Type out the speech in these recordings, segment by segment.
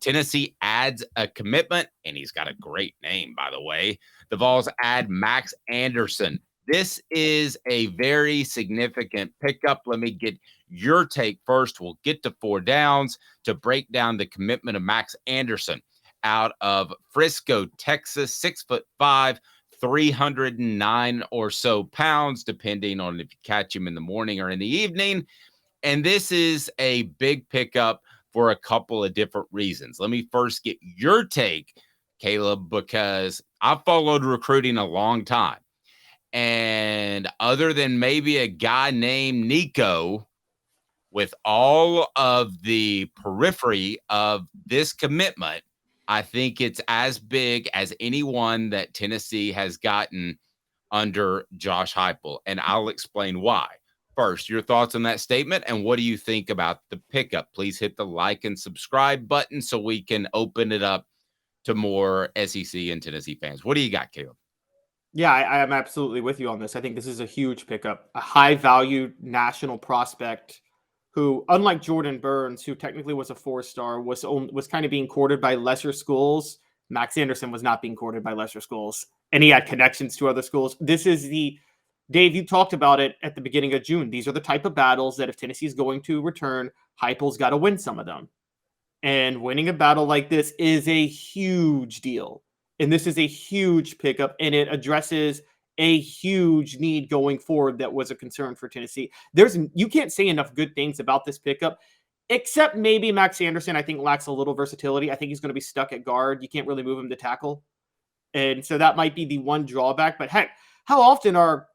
Tennessee adds a commitment, and he's got a great name, by the way. The Vols add Max Anderson. This is a very significant pickup. Let me get your take first. We'll get to four downs to break down the commitment of Max Anderson out of Frisco, Texas, 6'5", 309 or so pounds, depending on if you catch him in the morning or in the evening. And this is a big pickup for a couple of different reasons. Let me first get your take, Caleb, because I've followed recruiting a long time. And other than maybe a guy named Nico, with all of the periphery of this commitment, I think it's as big as anyone that Tennessee has gotten under Josh Heupel. And I'll explain why. First, your thoughts on that statement, and what do you think about the pickup? Please hit the like and subscribe button so we can open it up to more SEC and Tennessee fans. What do you got, Caleb? Yeah, I am absolutely with you on this. I think this is a huge pickup, a high-value national prospect who, unlike Jordan Burns, who technically was a four-star, was kind of being courted by lesser schools. Max Anderson was not being courted by lesser schools, and he had connections to other schools. This is Dave, you talked about it at the beginning of June. These are the type of battles that if Tennessee is going to return, Heupel's got to win some of them. And winning a battle like this is a huge deal. And this is a huge pickup, and it addresses a huge need going forward that was a concern for Tennessee. You can't say enough good things about this pickup, except maybe Max Anderson, I think, lacks a little versatility. I think he's going to be stuck at guard. You can't really move him to tackle. And so that might be the one drawback. But heck, how often are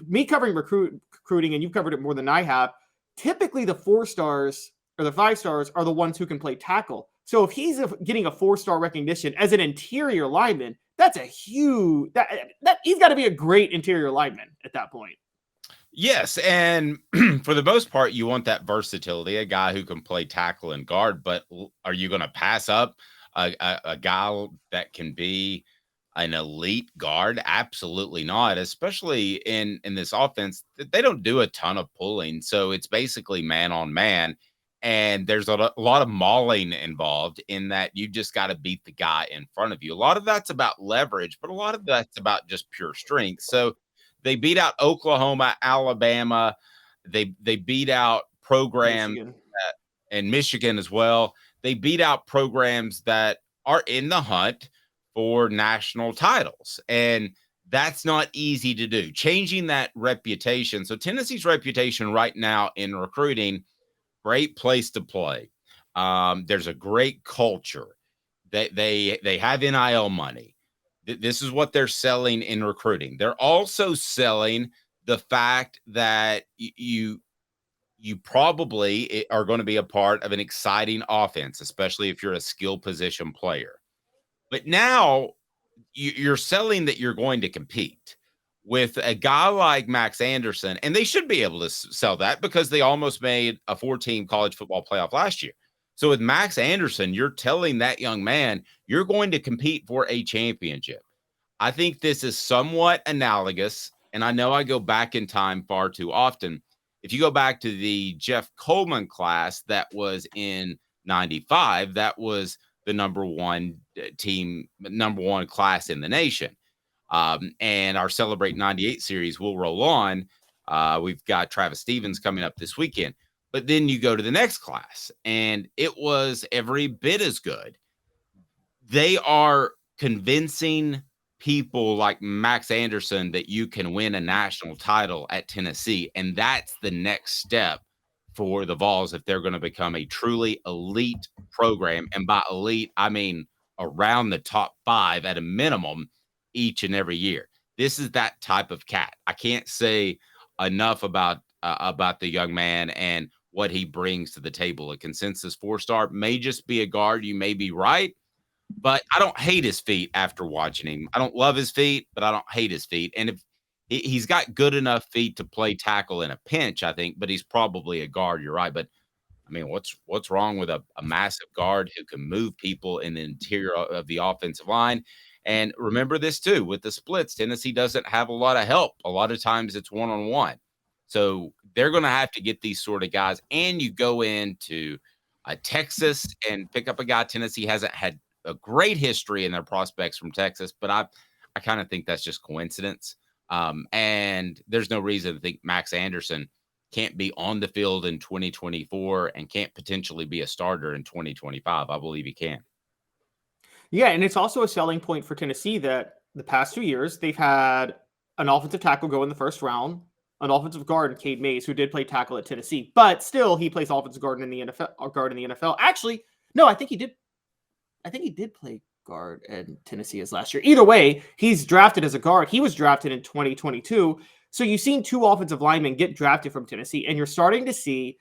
me covering recruiting, and you've covered it more than I have, typically the 4 stars or the 5 stars are the ones who can play tackle. So if he's getting a 4-star recognition as an interior lineman, that's a huge that he's got to be a great interior lineman at that point. Yes, and for the most part, you want that versatility, a guy who can play tackle and guard. But are you going to pass up a guy that can be an elite guard? Absolutely not, especially in this offense. They don't do a ton of pulling, so it's basically man on man. And there's a lot of mauling involved in that. You just got to beat the guy in front of you. A lot of that's about leverage, but a lot of that's about just pure strength. So they beat out Oklahoma, Alabama. They beat out programs and Michigan as well. They beat out programs that are in the hunt for national titles. And that's not easy to do. Changing that reputation. So Tennessee's reputation right now in recruiting, great place to play. There's a great culture. They have NIL money. This is what they're selling in recruiting. They're also selling the fact that you probably are going to be a part of an exciting offense, especially if you're a skill position player. But now you're selling that you're going to compete with a guy like Max Anderson, and they should be able to sell that because they almost made a 4-team college football playoff last year. So with Max Anderson, you're telling that young man you're going to compete for a championship. I think this is somewhat analogous, and I know I go back in time far too often. If you go back to the Jeff Coleman class that was in 95, that was the number one class in the nation. And our Celebrate 98 series will roll on. We've got Travis Stevens coming up this weekend. But then you go to the next class, and it was every bit as good. They are convincing people like Max Anderson that you can win a national title at Tennessee, and that's the next step for the Vols if they're going to become a truly elite program. And by elite, I mean around the top 5 at a minimum each and every year. This is that type of cat. I can't say enough about the young man and what he brings to the table. A consensus 4-star may just be a guard. You may be right, but I don't hate his feet after watching him. I don't love his feet, but I don't hate his feet. And if he's got good enough feet to play tackle in a pinch, I think, but he's probably a guard. You're right. But I mean, what's wrong with a massive guard who can move people in the interior of the offensive line? And remember this too, with the splits, Tennessee doesn't have a lot of help. A lot of times it's one-on-one. So they're going to have to get these sort of guys. And you go into Texas and pick up a guy. Tennessee hasn't had a great history in their prospects from Texas, but I kind of think that's just coincidence. And there's no reason to think Max Anderson can't be on the field in 2024 and can't potentially be a starter in 2025. I believe he can. Yeah, and it's also a selling point for Tennessee that the past 2 years they've had an offensive tackle go in the first round, an offensive guard, Cade Mays, who did play tackle at Tennessee, but still he plays offensive guard in the NFL. Actually, no, I think he did. I think he did play guard in Tennessee as last year. Either way, he's drafted as a guard. He was drafted in 2022. So you've seen 2 offensive linemen get drafted from Tennessee, and you're starting to see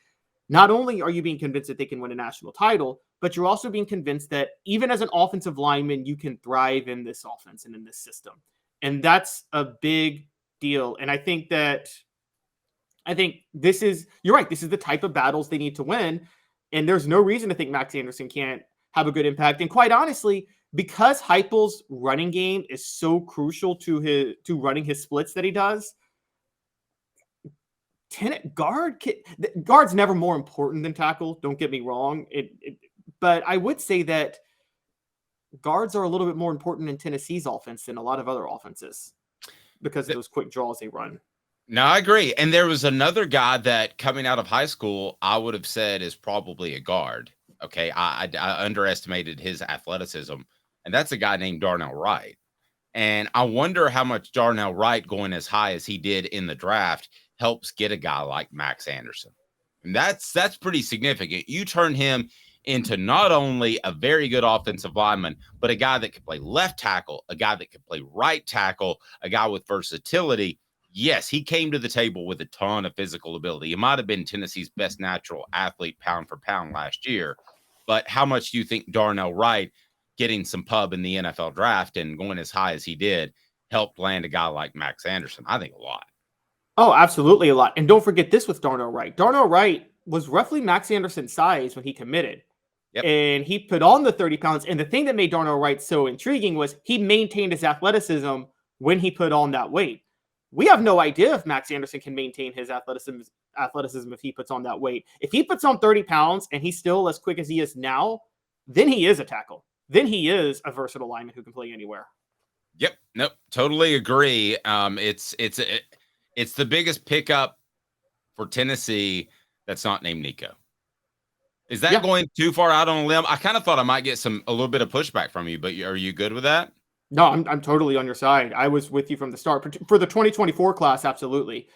not only are you being convinced that they can win a national title, but you're also being convinced that even as an offensive lineman, you can thrive in this offense and in this system. And that's a big deal. And I think this is, you're right, this is the type of battles they need to win. And there's no reason to think Max Anderson can't have a good impact. And quite honestly, because Heupel's running game is so crucial to running his splits that he does, guard's never more important than tackle. Don't get me wrong. But I would say that guards are a little bit more important in Tennessee's offense than a lot of other offenses because of those quick draws they run. No, I agree. And there was another guy that coming out of high school, I would have said is probably a guard. Okay. I underestimated his athleticism, and that's a guy named Darnell Wright. And I wonder how much Darnell Wright going as high as he did in the draft helps get a guy like Max Anderson. And that's pretty significant. You turn him into not only a very good offensive lineman, but a guy that could play left tackle, a guy that could play right tackle, a guy with versatility. Yes, he came to the table with a ton of physical ability. He might have been Tennessee's best natural athlete pound for pound last year. But how much do you think Darnell Wright getting some pub in the NFL draft and going as high as he did helped land a guy like Max Anderson? I think a lot. Oh, absolutely a lot. And don't forget this with Darnell Wright. Darnell Wright was roughly Max Anderson's size when he committed. Yep. And he put on the 30 pounds. And the thing that made Darnell Wright so intriguing was he maintained his athleticism when he put on that weight. We have no idea if Max Anderson can maintain his athleticism if he puts on that weight. If he puts on 30 pounds and he's still as quick as he is now, then he is a tackle. Then he is a versatile lineman who can play anywhere. Yep. Nope. Totally agree. It's the biggest pickup for Tennessee that's not named Nico. Is that going too far out on a limb? I kind of thought I might get a little bit of pushback from you, but are you good with that? No, I'm totally on your side. I was with you from the start. For the 2024 class, absolutely.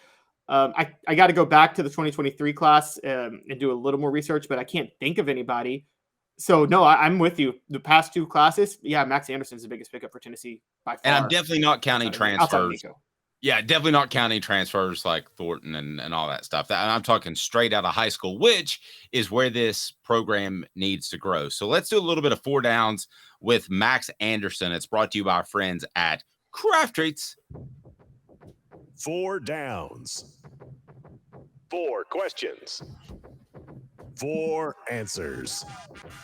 I got to go back to the 2023 class and do a little more research, but I can't think of anybody. So, no, I'm with you. The past 2 classes, Max Anderson's the biggest pickup for Tennessee by far. And I'm definitely not counting transfers. Yeah, definitely not counting transfers like Thornton and all that stuff. I'm talking straight out of high school, which is where this program needs to grow. So let's do a little bit of 4 downs with Max Anderson. It's brought to you by our friends at Craft Treats. 4 downs. 4 questions. 4 answers.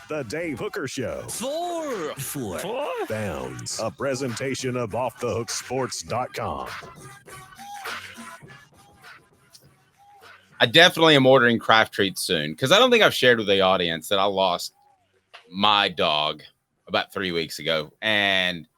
The Dave Hooker Show. 4 downs. A presentation of offthehooksports.com. I definitely am ordering Craft Treats soon because I don't think I've shared with the audience that I lost my dog about 3 weeks ago, and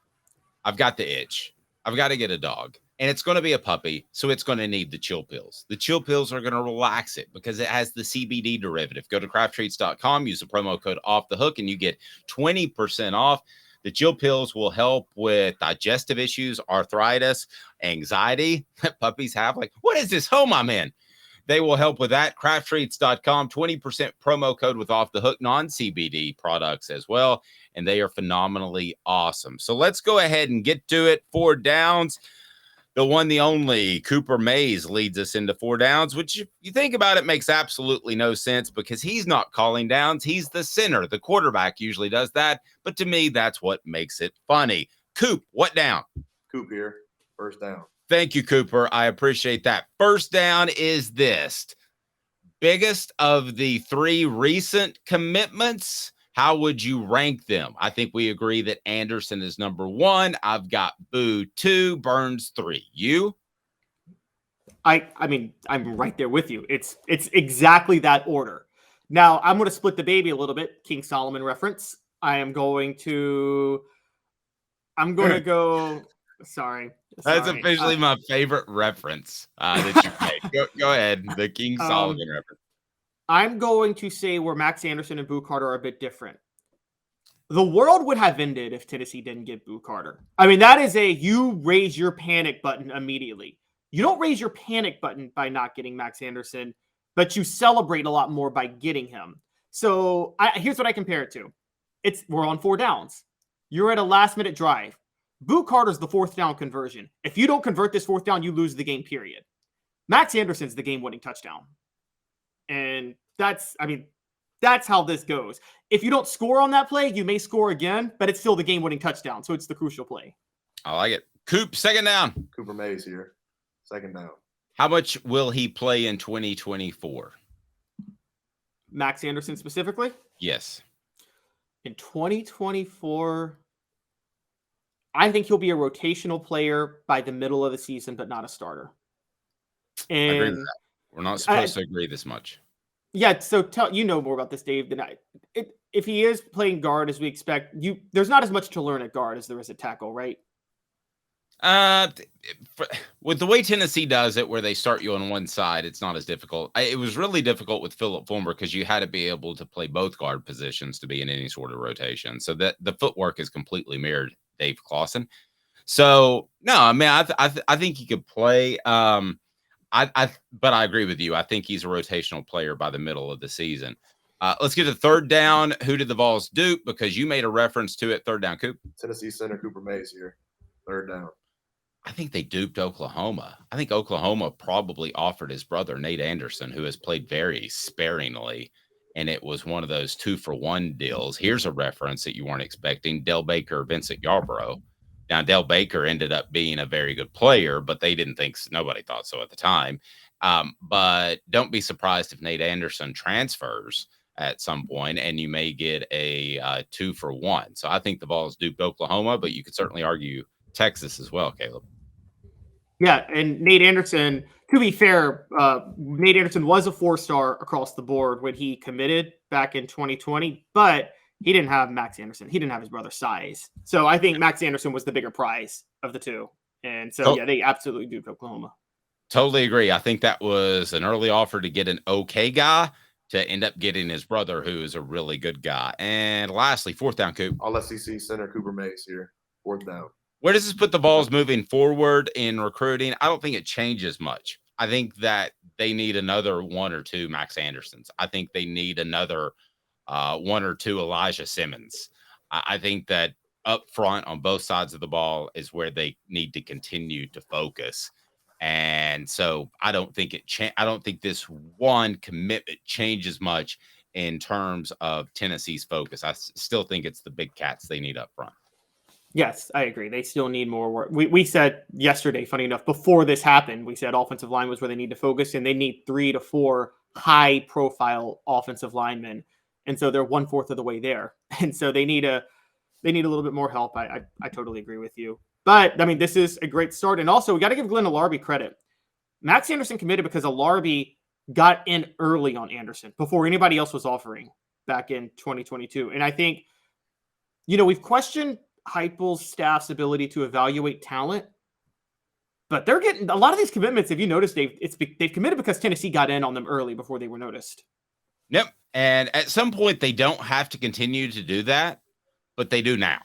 I've got the itch. I've got to get a dog. And it's going to be a puppy, so it's going to need the chill pills. The chill pills are going to relax it because it has the CBD derivative. Go to crafttreats.com, use the promo code OFFTHEHOOK, and you get 20% off. The chill pills will help with digestive issues, arthritis, anxiety that puppies have. Like, what is this home I'm in? They will help with that. Crafttreats.com, 20% promo code with Off the Hook non-CBD products as well. And they are phenomenally awesome. So let's go ahead and get to it. 4 downs. The one, the only, Cooper Mays leads us into 4 downs, which if you think about it makes absolutely no sense because he's not calling downs. He's the center. The quarterback usually does that. But to me, that's what makes it funny. Coop, what down? Coop here. First down. Thank you, Cooper. I appreciate that. First down is this. Biggest of the 3 recent commitments. How would you rank them? I think we agree that Anderson is number 1. I've got Boo 2, Burns 3. You? I mean, I'm right there with you. It's exactly that order. Now, I'm going to split the baby a little bit. King Solomon reference. I'm going to go. Sorry. That's officially my favorite reference that you've made. Go ahead. The King Solomon reference. I'm going to say where Max Anderson and Boo Carter are a bit different. The world would have ended if Tennessee didn't get Boo Carter. I mean, that is you raise your panic button immediately. You don't raise your panic button by not getting Max Anderson, but you celebrate a lot more by getting him. So here's what I compare it to. We're on 4 downs. You're at a last-minute drive. Boo Carter's the 4th down conversion. If you don't convert this 4th down, you lose the game, period. Max Anderson's the game-winning touchdown. And that's how this goes. If you don't score on that play, you may score again, but it's still the game-winning touchdown, so it's the crucial play. I like it. Coop, 2nd down. Cooper Mays here. 2nd down. How much will he play in 2024? Max Anderson specifically? Yes. In 2024, I think he'll be a rotational player by the middle of the season, but not a starter. And I agree with that. We're not supposed to agree this much. Yeah, so you know more about this, Dave, than I. If he is playing guard as we expect, there's not as much to learn at guard as there is at tackle, right? With the way Tennessee does it, where they start you on one side, it's not as difficult. It was really difficult with Philip Fulmer because you had to be able to play both guard positions to be in any sort of rotation. So that the footwork is completely mirrored Dave Clawson. So no, I mean, I think he could play. But I agree with you. I think he's a rotational player by the middle of the season. Let's get to 3rd down. Who did the Vols dupe? Because you made a reference to it. 3rd down, Coop. Tennessee center Cooper Mays here. 3rd down. I think they duped Oklahoma. I think Oklahoma probably offered his brother, Nate Anderson, who has played very sparingly, and it was one of those 2-for-1 deals. Here's a reference that you weren't expecting. Del Baker, Vincent Yarborough. Now, Del Baker ended up being a very good player, but they didn't think – nobody thought so at the time. But don't be surprised if Nate Anderson transfers at some point, and you may get a 2-for-1. So I think the Vols duped Oklahoma, but you could certainly argue Texas as well, Caleb. Yeah, and Nate Anderson, to be fair, Nate Anderson was a 4-star across the board when he committed back in 2020, but he didn't have Max Anderson. He didn't have his brother's size. So I think Max Anderson was the bigger prize of the two. And so, yeah, they absolutely duped Oklahoma. Totally agree. I think that was an early offer to get an okay guy to end up getting his brother, who is a really good guy. And lastly, 4th down, Coop. All SEC center Cooper Mays here. 4th down. Where does this put the Vols moving forward in recruiting? I don't think it changes much. I think that they need another 1 or 2 Max Andersons. I think they need another 1 or 2 Elijah Simmons. I think that up front on both sides of the ball is where they need to continue to focus. And so I don't think I don't think this one commitment changes much in terms of Tennessee's focus. I still think it's the big cats they need up front. Yes, I agree. They still need more work. We said yesterday, funny enough, before this happened, we said offensive line was where they need to focus, and they need 3 to 4 high-profile offensive linemen, and so they're 1/4 of the way there, and so they need a little bit more help. I totally agree with you, but I mean, this is a great start, and also we got to give Glenn Alarby credit. Max Anderson committed because Alarby got in early on Anderson before anybody else was offering back in 2022, and I think, we've questioned Heupel's staff's ability to evaluate talent, but they're getting a lot of these commitments. If you notice, they've committed because Tennessee got in on them early before they were noticed. Yep. And at some point they don't have to continue to do that, but they do now.